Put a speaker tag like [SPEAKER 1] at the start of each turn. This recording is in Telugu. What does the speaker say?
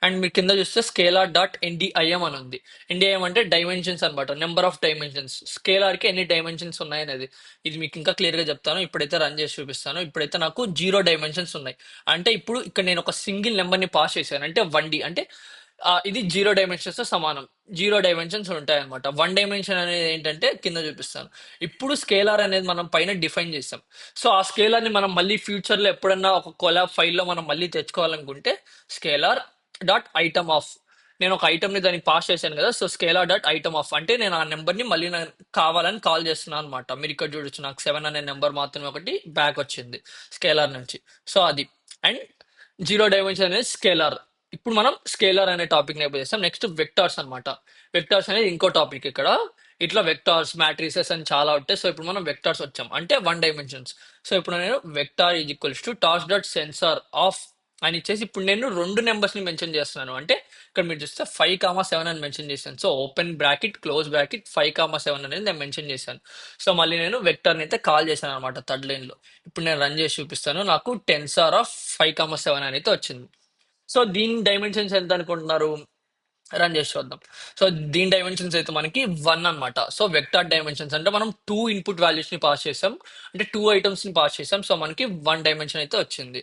[SPEAKER 1] అండ్ మీరు కింద చూస్తే స్కేలార్ డాట్ ఎన్డిఐఎం అని ఉంది. ఎన్డిఐఎం అంటే డైమెన్షన్స్ అనమాట, నెంబర్ ఆఫ్ డైమెన్షన్స్. స్కేలార్ కి ఎన్ని డైమెన్షన్స్ ఉన్నాయి అనేది. ఇది మీకు ఇంకా క్లియర్ గా చెప్తాను. ఇప్పుడైతే రన్ చేసి చూపిస్తాను. ఇప్పుడైతే నాకు 0 డైమెన్షన్స్ ఉన్నాయి. అంటే ఇప్పుడు ఇక్కడ నేను ఒక సింగిల్ నెంబర్ ని పాస్ చేశాను అంటే 1D అంటే ఇది 0 డైమెన్షన్స్ తో సమానం. 0 డైమెన్షన్స్ ఉంటాయి అనమాట. 1 డైమెన్షన్ అనేది ఏంటంటే కింద చూపిస్తాను. ఇప్పుడు స్కేలార్ అనేది మనం పైన డిఫైన్ చేస్తాం. సో ఆ స్కేలార్ ని మనం మళ్ళీ ఫ్యూచర్ లో ఎప్పుడన్నా ఒక కొలాబ్ ఫైల్లో మనం మళ్ళీ తెచ్చుకోవాలనుకుంటే స్కేలార్ డాట్ ఐటమ్ ఆఫ్, నేను ఒక ఐటమ్ ని దానికి పాస్ చేశాను కదా, so scalar dot item of అంటే నేను ఆ నెంబర్ ని మళ్ళీ నాకు కావాలని కాల్ చేస్తున్నాను అనమాట. మీరు ఇక్కడ చూడొచ్చు, నాకు 7 అనే నెంబర్ మాత్రమే ఒకటి బ్యాక్ వచ్చింది స్కేలార్ నుంచి. సో అది. అండ్ 0 డైమెన్షన్ అనేది స్కేలార్. ఇప్పుడు మనం స్కేలార్ అనే టాపిక్ నేర్పు చేస్తాం. నెక్స్ట్ వెక్టార్స్ అన్నమాట. వెక్టార్స్ అనేది ఇంకో టాపిక్ ఇక్కడ. ఇట్లా వెక్టార్స్, మ్యాట్రిసెస్ అని చాలా ఉంటాయి. సో ఇప్పుడు మనం వెక్టార్స్ వచ్చాం అంటే 1 డైమెన్షన్స్. సో ఇప్పుడు నేను vector is equals to toss dot sensor of అని ఇచ్చేసి ఇప్పుడు నేను రెండు నెంబర్స్ ని మెన్షన్ చేస్తున్నాను. అంటే ఇక్కడ మీరు చూస్తే 5,7 అని మెన్షన్ చేశాను. So open bracket close bracket 5,7 అనేది నేను మెన్షన్ చేశాను. సో మళ్ళీ నేను వెక్టర్ అయితే కాల్ చేశాను అనమాట థర్డ్ లైన్ లో. ఇప్పుడు నేను రన్ చేసి చూపిస్తాను. నాకు టెన్సార్ ఆఫ్ 5,7 అని అయితే వచ్చింది. సో దీని డైమెన్షన్స్ ఎంత అనుకుంటున్నారు? రన్ చేసి చూద్దాం. సో దీని డైమెన్షన్స్ అయితే మనకి 1 అన్నమాట. సో వెక్టార్ డైమెన్షన్స్ అంటే మనం 2 ఇన్పుట్ వాల్యూస్ ని పాస్ చేసాం, అంటే 2 ఐటమ్స్ ని పాస్ చేసాం. సో మనకి 1 డైమెన్షన్ అయితే వచ్చింది.